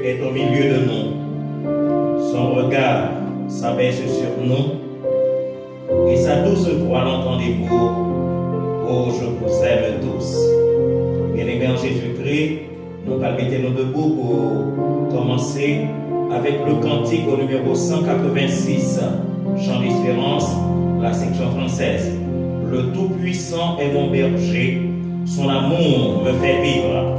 est au milieu de nous. Son regard s'abaisse sur nous et sa douce voix l'entendez-vous. Oh, je vous aime tous. Bien-aimés en Jésus-Christ, nous mettez-nous debout pour commencer avec le cantique au numéro 186, Chant d'espérance, la section française. Le Tout-Puissant est mon berger, son amour me fait vivre.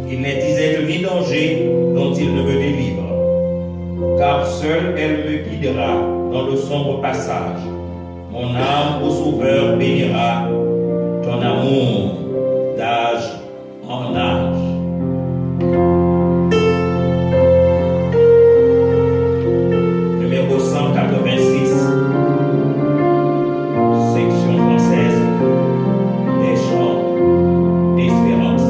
Il n'est disais-je ni danger dont il ne me délivre, car seul elle me guidera dans le sombre passage. Mon âme au Sauveur bénira, ton amour d'âge en âge. Numéro 186, section française des chants d'espérance.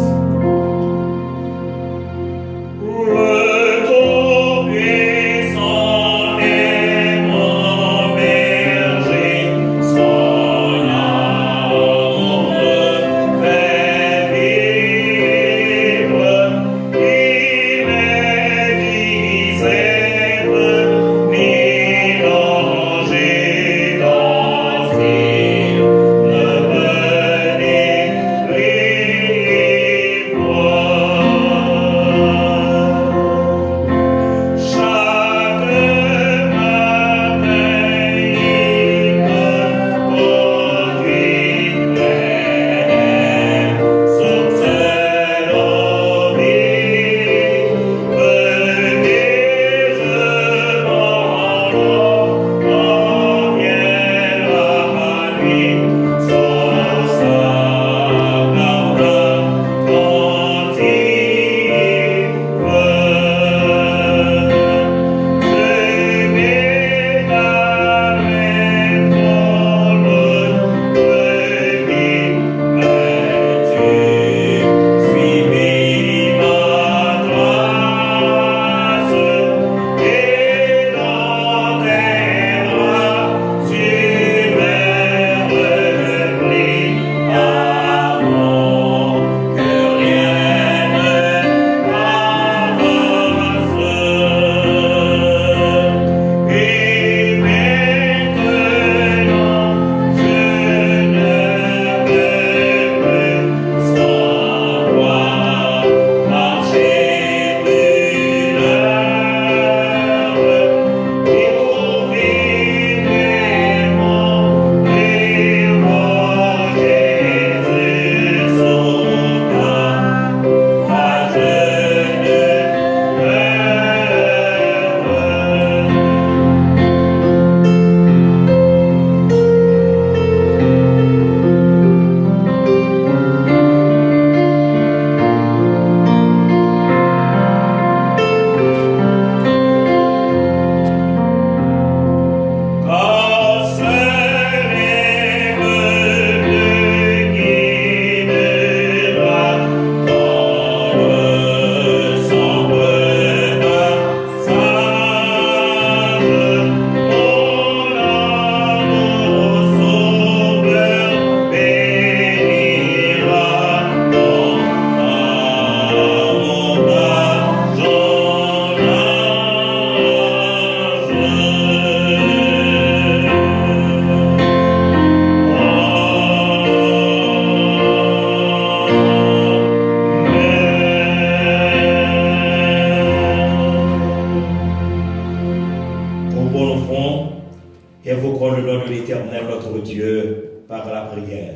Invoquons le nom de l'Éternel, notre Dieu, par la prière.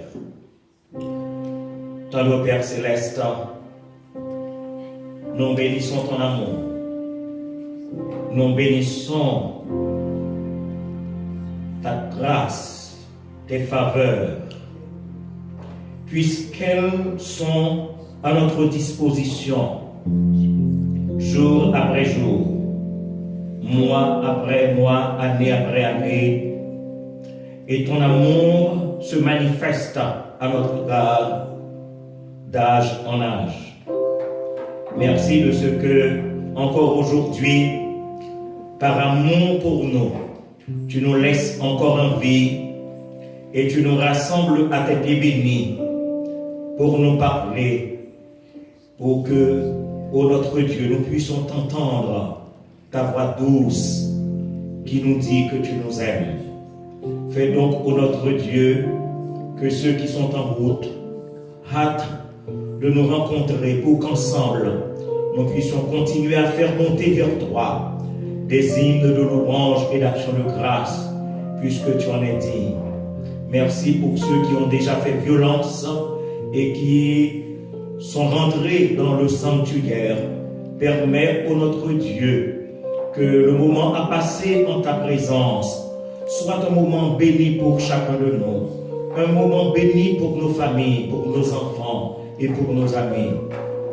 Tendre Père Céleste, nous bénissons ton amour. Nous bénissons ta grâce, tes faveurs, puisqu'elles sont à notre disposition, jour après jour, mois après mois, année après année, et ton amour se manifeste à notre égard d'âge en âge. Merci de ce que, encore aujourd'hui, par amour pour nous, tu nous laisses encore en vie et tu nous rassembles à tes pieds bénis pour nous parler, pour que ô notre Dieu, nous puissions t'entendre, ta voix douce qui nous dit que tu nous aimes. Fais donc, ô notre Dieu, que ceux qui sont en route hâtent de nous rencontrer pour qu'ensemble, nous puissions continuer à faire monter vers toi des hymnes de louange et d'action de grâce, puisque tu en es digne. Merci pour ceux qui ont déjà fait violence et qui sont rentrés dans le sanctuaire. Permets, ô notre Dieu, que le moment à passer en ta présence soit un moment béni pour chacun de nous, un moment béni pour nos familles, pour nos enfants et pour nos amis.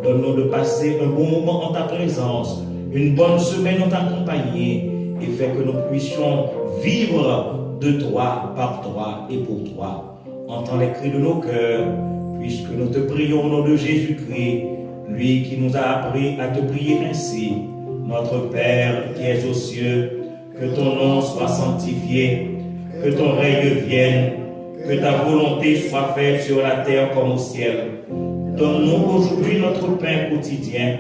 Donne-nous de passer un bon moment en ta présence, une bonne semaine en ta compagnie, et fais que nous puissions vivre de toi, par toi et pour toi. Entends les cris de nos cœurs, puisque nous te prions au nom de Jésus-Christ, lui qui nous a appris à te prier ainsi. Notre Père qui es aux cieux, que ton nom soit sanctifié, que ton règne vienne, que ta volonté soit faite sur la terre comme au ciel. Donne-nous aujourd'hui notre pain quotidien.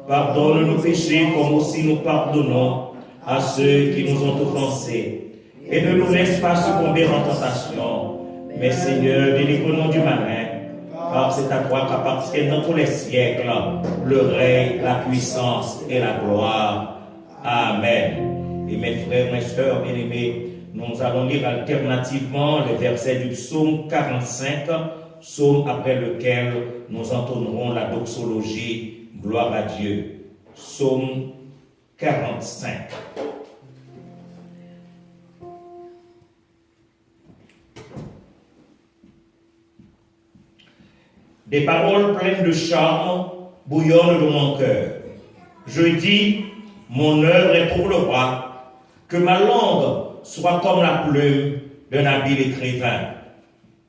Pardonne nos péchés comme aussi nous pardonnons à ceux qui nous ont offensés. Et ne nous laisse pas succomber en tentation, mais Seigneur, délivre-nous du malin, car c'est à toi qu'appartiennent dans tous les siècles le règne, la puissance et la gloire. Amen. Et mes frères, mes sœurs bien-aimés, nous allons lire alternativement les versets du psaume 45, psaume après lequel nous entonnerons la doxologie. Gloire à Dieu. Psaume 45. Des paroles pleines de charme bouillonnent dans mon cœur. Je dis, mon œuvre est pour le roi, que ma langue soit comme la plume d'un habile écrivain.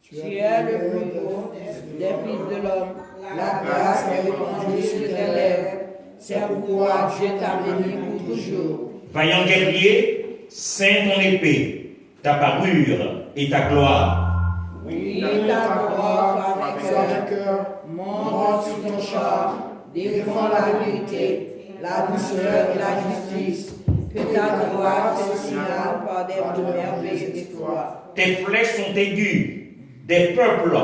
Tu es le plus beau des fils de l'homme, la grâce est répandue sur tes lèvres, c'est pourquoi Dieu t'a béni pour toujours. Vaillant guerrier, ceins ton épée, ta parure et ta gloire. Oui, ta gloire soit vainqueur, monte sur ton char, défends la vérité, la douceur et la justice, que ta gloire te signale par des merveilleuses exploits. Tes flèches sont aiguës, des peuples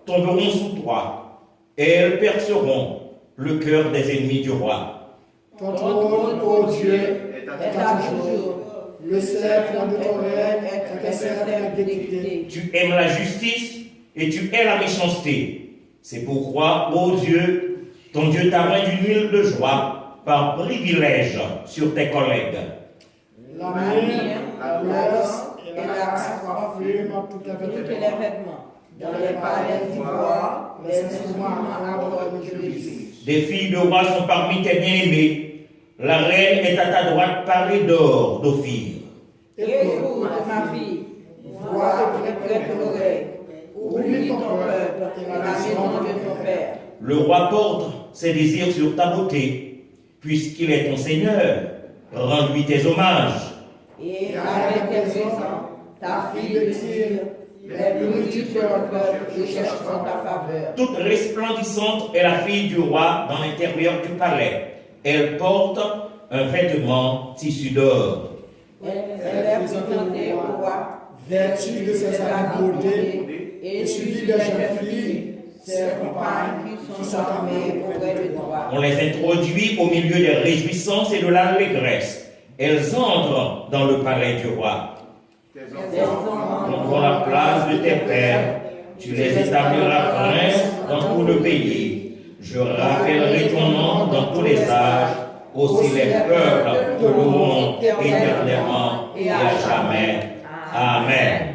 tomberont sous toi, et elles perceront le cœur des ennemis du roi. Ton trône, ô Dieu, est à toujours. Le sceptre de ton règne est un sceptre d'équité. Tu aimes la justice et tu hais la méchanceté. C'est pourquoi, ô Dieu, ton Dieu t'a oint d'une huile de joie par privilège sur tes collègues. La mire, l'os et l'axe parfument tous les vêtements. Dans les palais d'ivoire, les instruments accordent de justice. Des filles de roi sont parmi tes bien-aimés. La reine est à ta droite parée d'or, d'Ophir. Écoute, ma fille, vois et prête l'oreille. Oublie ton peuple et la maison de ton père. Le roi porte ses désirs sur ta beauté, puisqu'il est ton Seigneur. Rends-lui tes hommages. Et avec tes enfants, ta fille de Tyr, les plus du peuple et chercheront ta faveur. Toute resplendissante est la fille du roi dans l'intérieur du palais. Elle porte un vêtement tissu d'or. Elle est présentée au roi, vêtue de ses beauté, et suivie des jeunes filles, ses compagnes qui sont armées auprès de toi. On les introduit au milieu des réjouissances et de l'allégresse. Elles entrent dans le palais du roi. Prends la place de tes pères, tu les établiras princes dans tout le pays. Je rappellerai ton nom dans tous les âges, aussi les peuples te loueront éternellement et à jamais. Amen.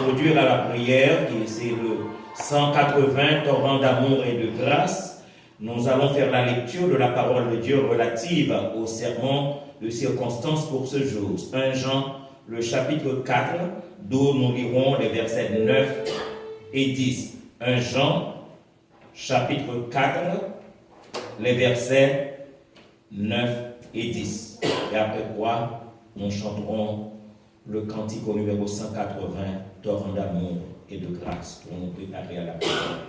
introduire à la prière, qui c'est le 180, torrent d'amour et de grâce, nous allons faire la lecture de la parole de Dieu relative au serment de circonstance pour ce jour. 1 Jean, le chapitre 4, d'où nous lirons les versets 9 et 10. 1 Jean, chapitre 4, les versets 9 et 10. Et après quoi, nous chanterons le cantique au numéro 180, torrent d'amour et de grâce, pour nous préparer à la prière.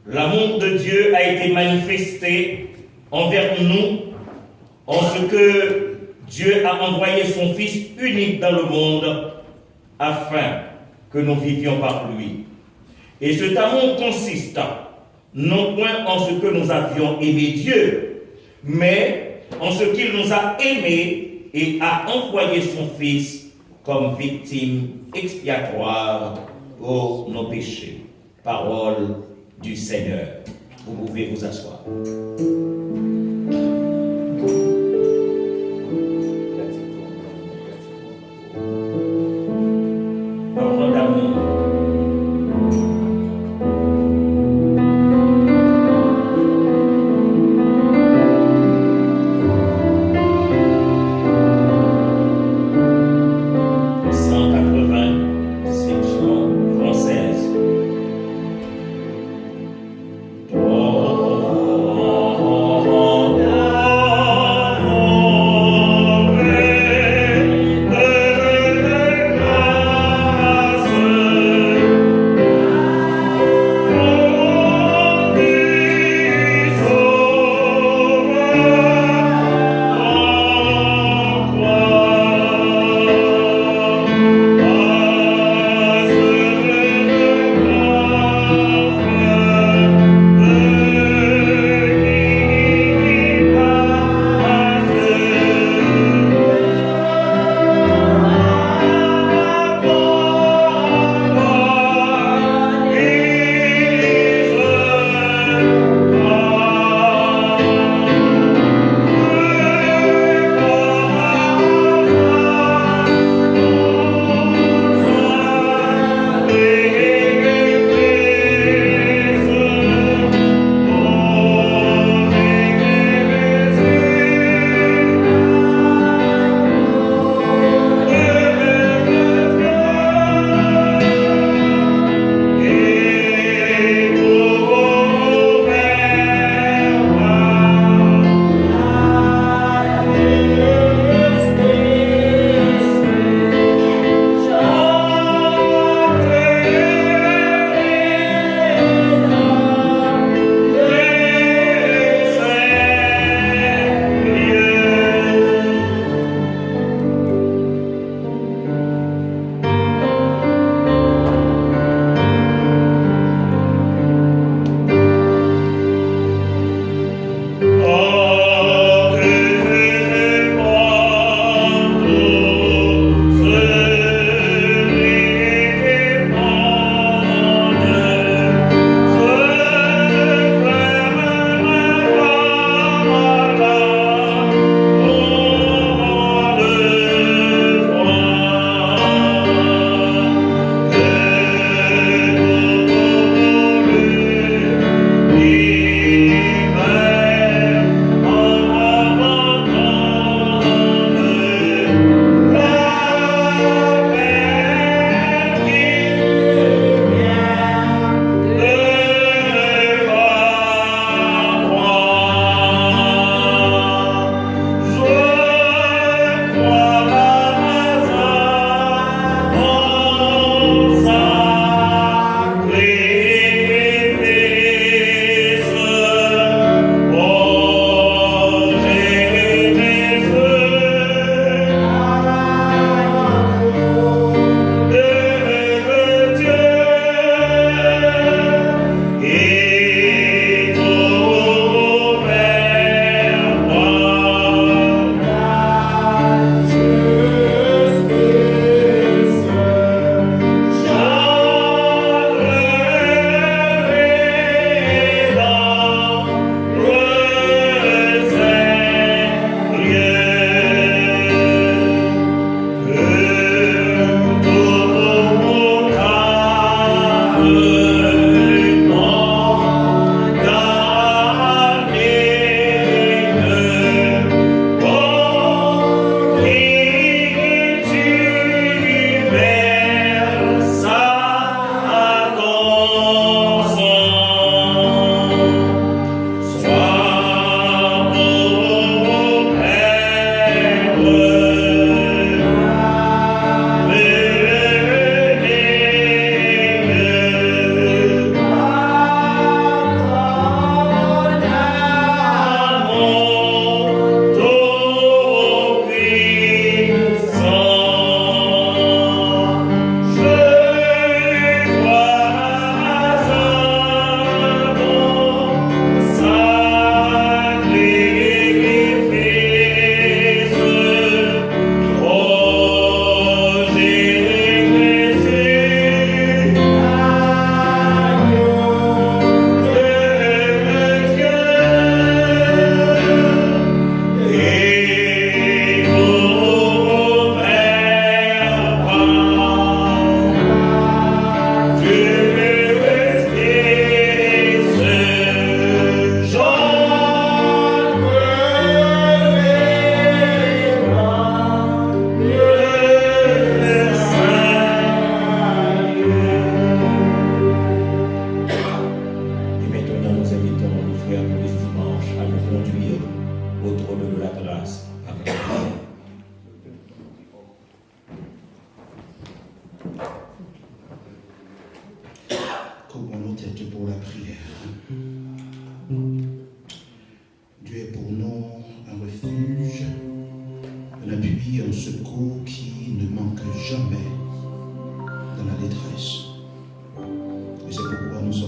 L'amour de Dieu a été manifesté envers nous en ce que Dieu a envoyé son Fils unique dans le monde afin que nous vivions par lui. Et cet amour consiste non point en ce que nous avions aimé Dieu, mais en ce qu'il nous a aimés et a envoyé son Fils comme victime expiatoire pour nos péchés. Parole du Seigneur. Vous pouvez vous asseoir. Parole d'amour. Section française. Oh.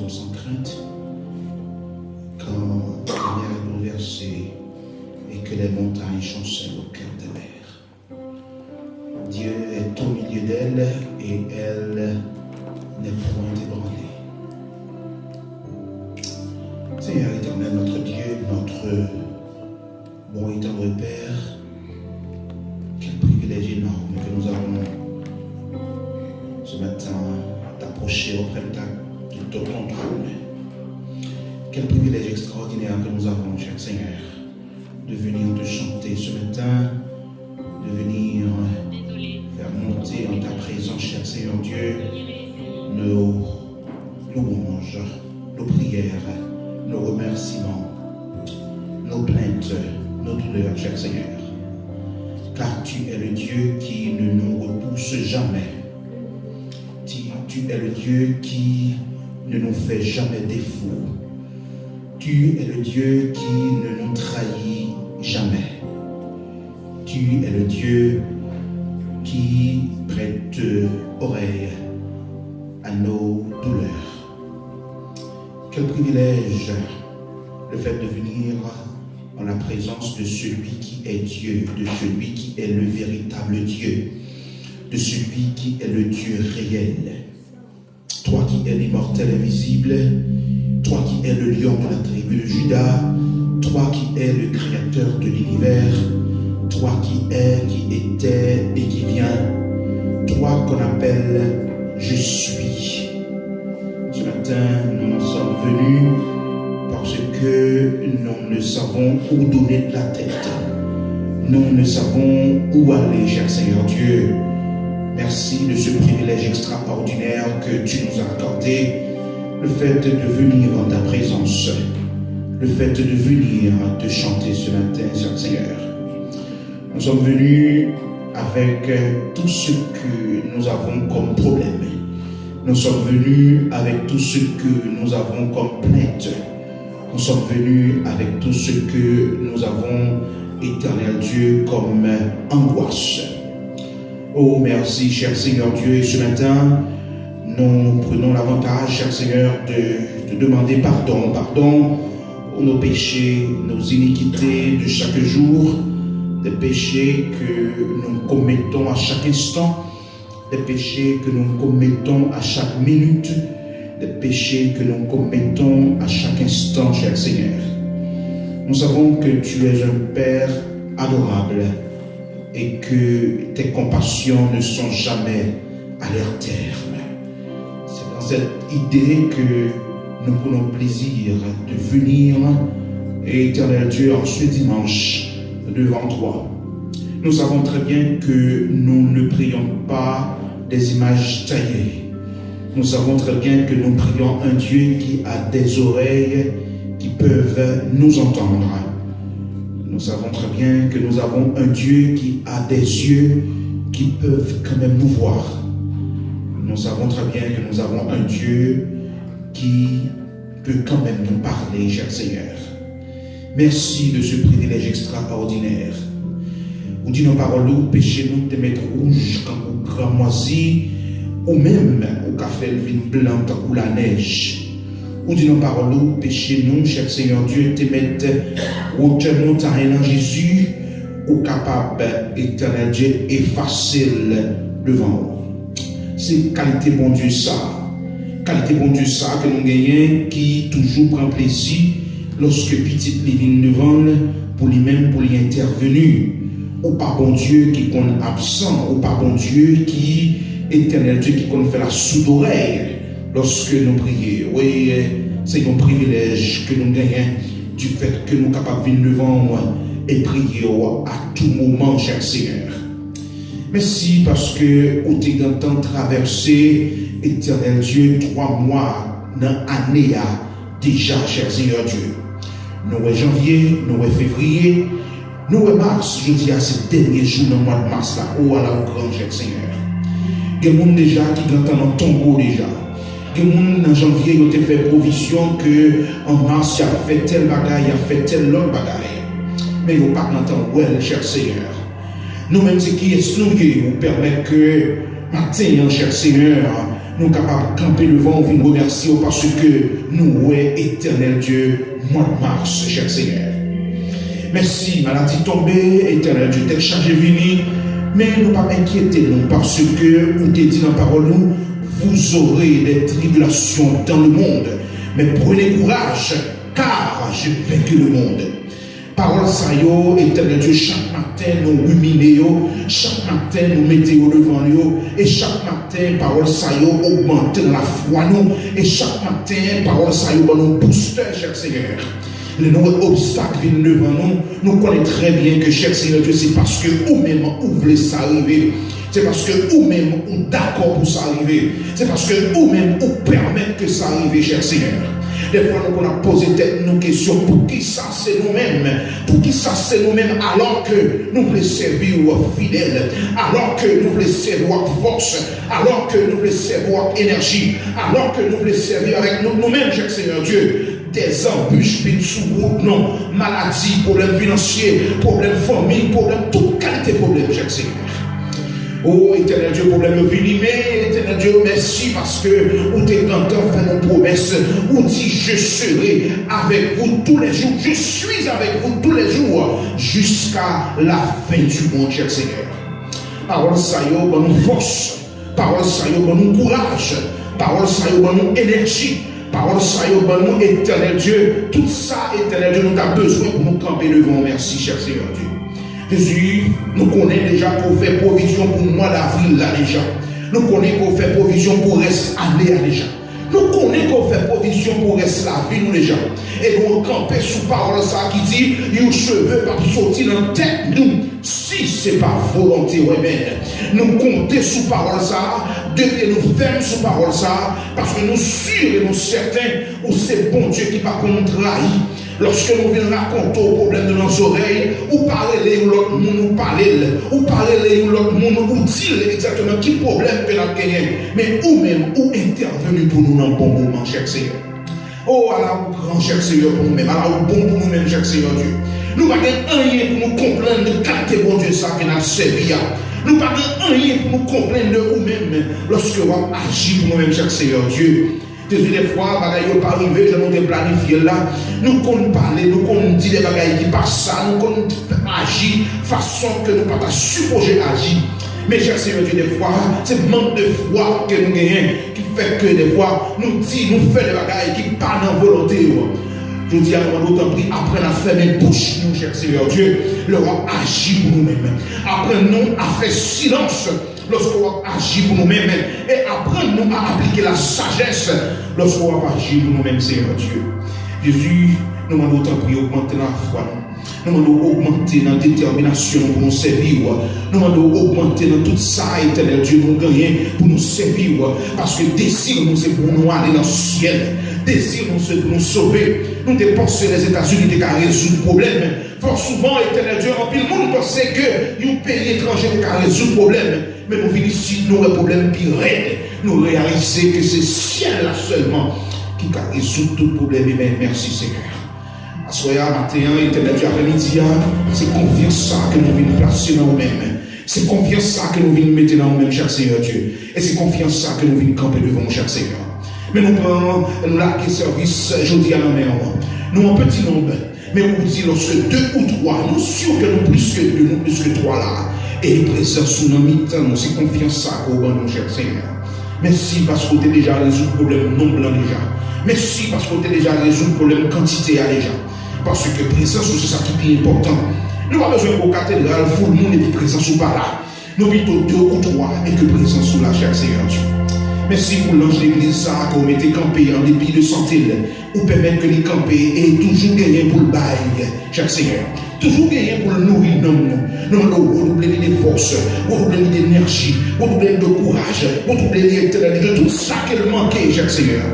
sommes sans crainte quand la mer est bouleversée et que les montagnes chancellent au cœur des mers. Dieu est au milieu d'elle et elle n'est point ébranlée. Seigneur éternel, notre Dieu, notre bon et tendre Père, quel privilège énorme que nous avons ce matin d'approcher auprès de ton trône. Quel privilège extraordinaire que nous avons, cher Seigneur, de venir te chanter ce matin, de venir faire monter en ta présence, cher Seigneur Dieu, nos louanges, nos prières, nos remerciements, nos plaintes, nos douleurs, cher Seigneur. Car tu es le Dieu qui ne nous repousse jamais. Tu es le Dieu qui ne nous fait jamais défaut. Tu es le Dieu qui ne nous trahit jamais. Tu es le Dieu qui prête oreille à nos douleurs. Quel privilège le fait de venir en la présence de celui qui est Dieu, de celui qui est le véritable Dieu, de celui qui est le Dieu réel. Toi qui es l'immortel invisible, toi qui es le lion de la tribu de Juda, toi qui es le créateur de l'univers, toi qui es, qui était et qui vient, toi qu'on appelle je suis. Ce matin, nous sommes venus parce que nous ne savons où donner de la tête. Nous ne savons où aller, cher Seigneur Dieu. Merci de ce privilège extraordinaire que tu nous as accordé, le fait de venir en ta présence, le fait de venir te chanter ce matin, cher Seigneur. Nous sommes venus avec tout ce que nous avons comme problème. Nous sommes venus avec tout ce que nous avons comme plainte. Nous sommes venus avec tout ce que nous avons, éternel Dieu, comme angoisse. Oh, merci, cher Seigneur Dieu. Et ce matin, nous prenons l'avantage, cher Seigneur, de te demander pardon. Pardon pour nos péchés, nos iniquités de chaque jour, des péchés que nous commettons à chaque instant, des péchés que nous commettons à chaque minute, des péchés que nous commettons à chaque instant, cher Seigneur. Nous savons que tu es un Père adorable et que tes compassions ne sont jamais à leur terme. C'est dans cette idée que nous prenons plaisir de venir, éternel Dieu, en ce dimanche devant toi. Nous savons très bien que nous ne prions pas des images taillées. Nous savons très bien que nous prions un Dieu qui a des oreilles qui peuvent nous entendre. Nous savons très bien que nous avons un Dieu qui a des yeux qui peuvent quand même nous voir. Nous savons très bien que nous avons un Dieu qui peut quand même nous parler, cher Seigneur. Merci de ce privilège extraordinaire. Ou dit nos paroles, péché nous te mettre rouge quand vous cramoisi, ou même au café le vin blanc ou la neige. Ou dit nos paroles, péché nous, cher Seigneur Dieu, te mettre au nous t'as en Jésus, ou capable, éternel Dieu, effacer devant vous. C'est qualité bon Dieu ça. Qualité bon Dieu ça que nous gagnons, qui toujours prend plaisir lorsque petite livine devant pour lui-même, pour lui intervenir. Ou pas bon Dieu qui est absent, ou pas bon Dieu qui, éternel Dieu, qui fait la sourde oreille lorsque nous prions. Oui, c'est un privilège que nous gagnons du fait que nous sommes capables de venir devant moi et prier à tout moment, cher Seigneur. Merci parce que vous êtes dans le temps traversé, éternel Dieu, 3 mois dans l'année déjà, cher Seigneur Dieu. Nous est janvier, nous est février, nous est mars, je dis à ces derniers jours dans le mois de mars là, oh à la grande, cher Seigneur. Il y a des gens déjà qui sont dans le tombeau déjà. Il y a des gens en janvier qui ont fait provision que en mars il a fait tel bagaille, il a fait tel autre bagaille. Mais il n'y a pas d'entendre, well, cher Seigneur. Nous-mêmes, c'est qui est nous qui nous permet que matin, cher Seigneur, nous capables de camper devant, vous nous remercier parce que nous, ouais, éternel Dieu, mois de mars, cher Seigneur. Merci, maladie tombée, éternel Dieu, tête chargée venue, mais nous pas inquiéter nous parce que, on te dit dans la parole, nous, vous aurez des tribulations dans le monde, mais prenez courage, car j'ai vaincu le monde. Parole ça yo, éternel Dieu, chaque matin nous ruminons, chaque matin nous mettons devant nous, et chaque matin, parole ça yo, augmente la foi nous, et chaque matin, parole ça yo, nous booster, cher Seigneur. Les nombreux obstacles viennent devant nous, nous connaissons très bien que, cher Seigneur Dieu, c'est parce que vous-même, vous voulez ça arriver. C'est parce que vous-même, vous d'accord pour ça arriver. C'est parce que vous-même, vous permettez que ça arrive, cher Seigneur. Des fois, nous avons posé nos questions. Pour qui ça c'est nous-mêmes? Pour qui ça c'est nous-mêmes alors que nous voulons servir fidèles, alors que nous voulons servir force, alors que nous voulons servir énergie, alors que nous voulons servir avec nous-mêmes, cher Seigneur Dieu. Des embûches viennent sous route, non, maladie, problèmes financiers, problèmes famille, problèmes, toute qualité de problème, cher Seigneur. Oh, éternel Dieu, problème venu, mais éternel Dieu, merci parce que vous êtes content de faire nos promesses. Vous dites, je serai avec vous tous les jours. Je suis avec vous tous les jours jusqu'à la fin du monde, cher Seigneur. Parole ça y est, bonne force. Parole ça y est, bonne courage. Parole ça y est, bonne énergie. Parole ça y est, bonne éternel Dieu. Tout ça, éternel Dieu, nous avons besoin pour nous camper devant. Merci, cher Seigneur Dieu. Jésus, nous connaissons déjà qu'on fait provision pour le mois d'avril là déjà. Nous connaissons qu'on fait provision pour reste année là déjà. Nous connaissons qu'on fait provision pour reste la vie nous déjà. Et nous camper sous parole ça qui dit, les cheveux pas sortir dans la tête nous. Si ce n'est pas volonté humaine, nous comptons sous parole ça, depuis nous fermes sous parole ça, parce que nous sûrs et nous certains, où c'est bon Dieu qui va nous trahir. Lorsque nous venons raconter au problème de nos oreilles, ou parler ou l'autre monde, ou parler ou l'autre monde, ou dire exactement qui problème que nous avons gagné, mais ou même, ou intervenu pour nous dans le bon moment, cher Seigneur. Oh, alors, grand cher Seigneur pour nous-mêmes, alors, bon pour nous-mêmes, cher Seigneur Dieu. Nous n'avons rien pour nous comprendre de qualité bon Dieu ça que nous avons servi. Nous n'avons rien pour nous comprendre de nous-mêmes lorsque nous avons agi pour nous-mêmes, cher Seigneur Dieu. Des fois, bagaille n'est pas arrivé, je nous ai planifié là. Nous comptons parler, nous comptons dire des bagailles qui passent ça, nous comptons agir façon que nous ne pas supposé agir. Mais cher Seigneur Dieu, des fois, c'est le manque de foi que nous gagnons qui fait que des fois, nous disons, nous faisons des bagailles qui ne sont pas dans la volonté. Je dis à nous, d'autant plus, apprenons à fermer bouche, nous, cher Seigneur Dieu, leur agir pour nous-mêmes. Apprenons à faire silence lorsqu'on agit pour nous-mêmes et apprenons à appliquer la sagesse lorsqu'on agit pour nous-mêmes, Seigneur Dieu. Jésus, nous demandons autant prier, augmenter la foi. Nous demandons augmenter dans la détermination pour nous servir. Nous demandons augmenter dans tout ça, éternel Dieu, nous gagner pour nous servir. Parce que désir nous, c'est pour nous aller dans le ciel. Désir nous, c'est pour nous sauver. Nous dépensons les États-Unis qui résoudre le problème. Fort souvent, éternel Dieu, en pile, nous pensons que nous pays étrangers qui résoudre le problème. Mais nous venons ici, nous avons un problème qui règle. Nous réalisons que c'est le ciel là seulement qui résout tout problème. Et merci Seigneur. À ce matin, éternel Dieu, après-midi, c'est confiance ça que nous venons placer dans nous-mêmes. C'est confiance ça que nous venons mettre dans nous-mêmes, cher Seigneur Dieu. Et c'est confiance ça que nous venons camper devant nous, cher Seigneur. Mais nous prenons, nous laquer service, je dis à la main. Nous en petit nombre. Mais on dit lorsque 2 ou 3, nous sûrs que nous plus que 2, nous plus que 3 là. Et présent sous nos mi-temps, c'est confiance ça qu'au bon nom, cher Seigneur. Merci parce qu'on t'a déjà résolu le problème nombre déjà. Merci parce qu'on t'a déjà résolu le problème quantité déjà. Parce que présence, c'est ça qui est important. Nous n'avons pas besoin qu'au cathédrale, tout le monde est présent sous par là. Nous plutôt 2 ou 3 et que présence sous la chaque Seigneur Dieu. Merci pour l'ange de l'église, ça, qu'on mettez campé en dépit de santé, ou permettre que les camper et toujours gagner pour le bail, chaque Seigneur. Toujours gagner pour le nourrir, nous devons redoubler des forces, redoubler d'énergie, redoubler de courage, redoubler de tout ça qu'elle manquait, chaque Seigneur.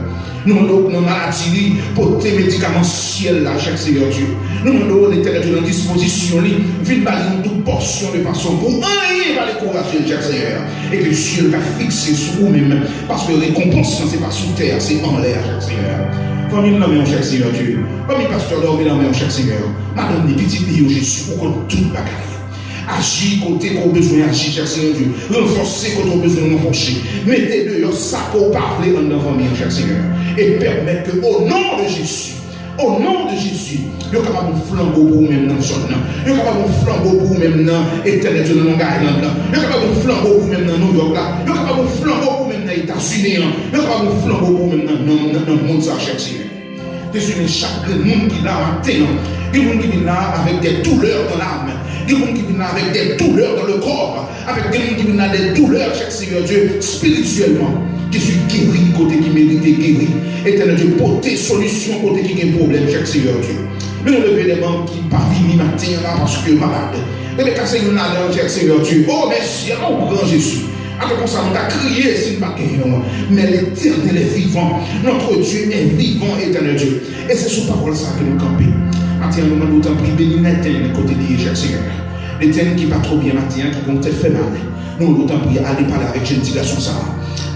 Nous demandons nos maladies pour tes médicaments ciel là, chaque Seigneur Dieu. Nous demandons l'éternel Dieu dans disposition, ville balayer toute portion de façon pour rien va les courager, chaque Seigneur. Et que Dieu va fixer sur vous-même. Parce que la récompense, ce n'est pas sous terre, c'est en l'air, chaque Seigneur. Famille dans mes chaque Seigneur Dieu. Famille pasteur dormi dans mes chaque Seigneur. Madame les petites filles, Jésus, pour qu'on toute bagaille. Agis côté qu'on a besoin d'agir, cher Seigneur Dieu. Renforcer quand on a besoin de renforcer. Mettez dehors ça qu'on parle en avant, cher Seigneur. Et permettre que, au nom de Jésus, au nom de Jésus, nous sommes capables de flambeau pour nous-mêmes dans le sol. Nous sommes capables de flambeau pour nous-mêmes dans l'éternel Dieu dans Long Island. Nous sommes capables de flambeau pour nous-mêmes dans New York. Nous sommes capables de flambeau pour nous-mêmes dans les États-Unis. Nous sommes capables de flambeau pour nous-mêmes dans le monde, cher Seigneur. Désolé, chaque monde qui est là maintenant, il y a des gens qui viennent là avec des douleurs dans l'âme, il y a des gens qui viennent là avec des douleurs dans le corps, avec des gens qui viennent là des douleurs, cher Seigneur Dieu, spirituellement. Jésus guérit côté qui mérite guérir. Éternel Dieu, porter solution côté qui a un problème, cher Seigneur Dieu. Mais nous levons les membres qui ne parviennent ni matin là parce que malade. Et les casser nous allons, cher Seigneur Dieu. Oh, merci, oh grand Jésus. Après comme ça, on a crié, c'est pas guérison. Mais l'éternel est vivant. Notre Dieu est vivant, éternel Dieu. Et c'est sous parole ça que nous campons. Matin, nous demandons d'autant plus béni l'éternel côté de cher Seigneur. L'éternel qui va trop bien matin, qui compte fait mal. Nous d'autant plus aller parler avec gentilation ça.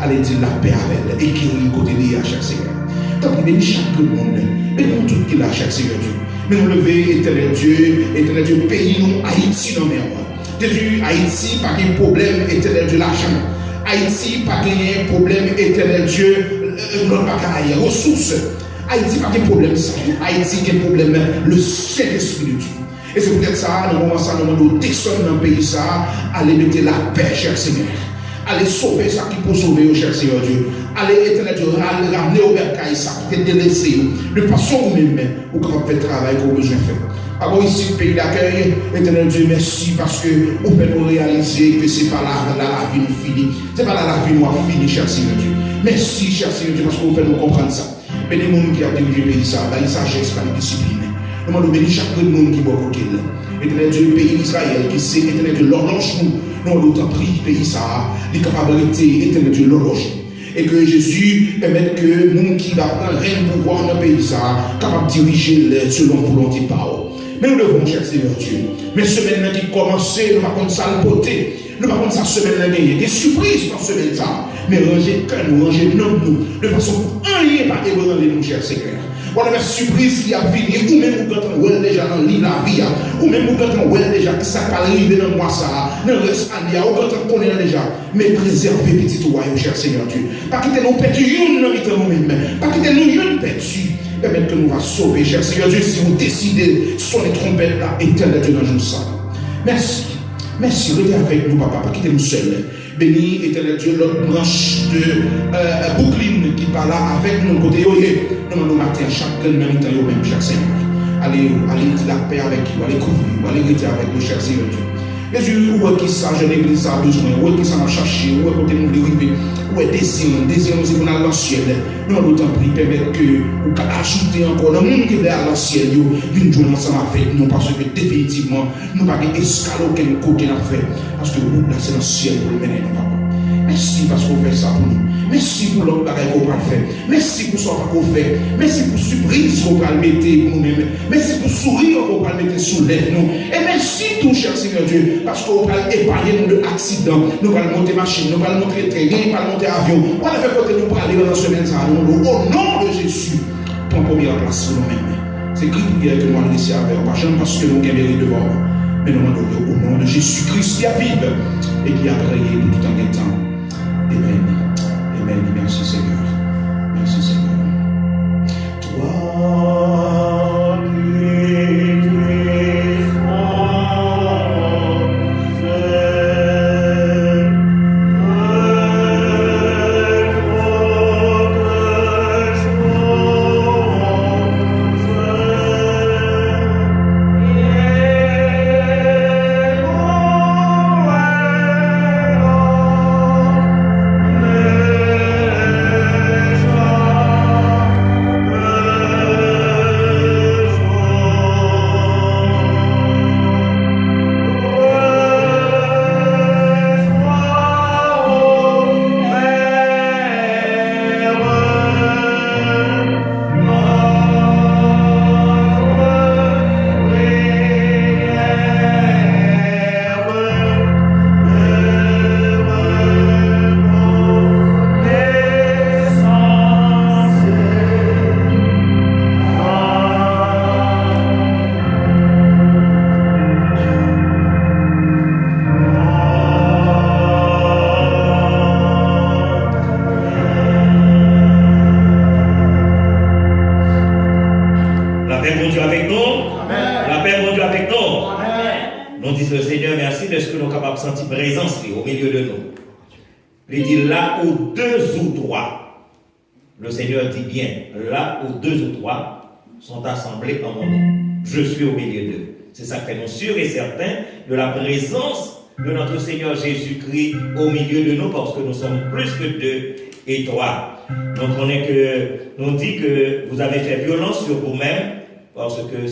Allez dire la paix avec elle. Et qui est côté de cher Seigneur. Tant pis, béni chaque monde. Béni tout qui l'a, cher Seigneur Dieu. Mais nous lever, éternel Dieu, pays nous, Haïti dans mer. Jésus, Haïti, pas de problème, éternel Dieu, l'argent. Haïti, pas de problème, éternel Dieu, notre bagaille, ressources. Haïti, pas de problème, ça. Haïti, qui a problème, le Saint-Esprit de Dieu. Et c'est peut-être ça, nous commençons à nous descendre dans le pays, ça, aller mettre la paix, cher Seigneur. Allez sauver ça qui peut sauver, cher Seigneur Dieu. Allez, éternel Dieu, ramener au bercail ça qui t'est délaissé. De façon vous-même, vous pouvez faire le travail que vous avez besoin de faire. Alors ici, le pays d'accueil, éternel Dieu, merci parce que vous pouvez nous réaliser que ce n'est pas là la vie nous finie. Ce n'est pas là la vie nous a fini, cher Seigneur Dieu. Merci, cher Seigneur Dieu, parce que vous pouvez nous comprendre ça. Bénis les gens qui ont dirigé le pays, ça, la sagesse, la discipline. Nous demandons bénir chaque monde qui est beaucoup de côté. Éternel Dieu, le pays d'Israël, qui sait, éternel Dieu, l'horloge nous. Nous d'autant pris, pays ça, les capacités, éternel Dieu, l'horloge. Et que Jésus permette que le monde qui va prendre un pouvoir dans le pays ça, capable de diriger selon volonté par. Mais nous devons, cher Seigneur Dieu. Mais semaine qui commence, nous ne pouvons pas ça le poter. Nous ne pouvons pas ça semaine gagner. Des surprises dans ce semaine ça. Mais ranger cœur nous, ranger nous, de façon pour un lien par ébranler nous, cher Seigneur. Voilà la surprise qui a venu, ou même vous quand déjà dans le livre la vie, ou même vous quand déjà que ça va arriver dans moi ça, dans le reste année, ou quand on connaît déjà, mais préserver petit royaume, cher Seigneur Dieu. Pas quitter nous perdus, nous-mêmes, pas quitter nous perdus. Permettre que nous va sauver, cher Seigneur Dieu, si vous décidez sur les trompettes là, éternel Dieu dans le jour ça. Merci. Merci, restez avec nous, papa, pas quitter nous seuls. Béni, éternel Dieu, l'autre branche de Brooklyn qui parle là avec nous, côté nous nous matin, chaque même temps, même chaque Seigneur. Allez dire la paix avec vous, allez couvrir, allez rester avec nous, cher Seigneur Dieu. Jésus, où est-ce qui ça, je l'église a besoin, où est-ce que ça m'a cherché, où est-ce que nous voulons arriver, où est désir nous qu'on a l'ancien. Nous avons d'autant plus permettre que nous ajouter encore le monde qui est à l'ancien, d'une journée ensemble avec nous, parce que définitivement, nous n'avons pas escalot quel côté nous fait, parce que nous, là, c'est l'ancien pour le mener, papa. Merci parce qu'on fait ça pour nous. Merci pour l'autre bagaille qu'on va faire. Merci pour ce qu'on fait. Merci pour surprise qu'on va mettre pour nous-mêmes. Merci pour sourire qu'on va mettre sous lèvres nous. Et merci tout, cher Seigneur Dieu, parce qu'on va épargner nous de accidents. Nous allons monter machine, nous allons monter train, nous allons monter avion. On va faire côté nous pour aller dans la semaine. Au nom de Jésus, ton première place sur nous-mêmes. C'est qui prière que nous allons laisser avec nous. Pas parce que nous avons devant. Mais nous allons au nom de Jésus-Christ qui a vive et qui a prié de tout en temps. Amen. Amen. Merci Seigneur. Merci Seigneur. Toi qui es paix de Dieu avec nous. Amen. La paix de Dieu avec nous. Amen. Nous disons, Seigneur, merci de ce que nous sommes capables de sentir présence au milieu de nous. Il dit là où deux ou trois, le Seigneur dit bien, là où deux ou trois sont assemblés en mon nom, je suis au milieu d'eux. C'est ça qui fait nous sûrs et certains de la présence de notre Seigneur Jésus-Christ au milieu de nous, parce que nous sommes plus que deux et trois. Donc on dit que vous avez fait violence sur vous-même, parce que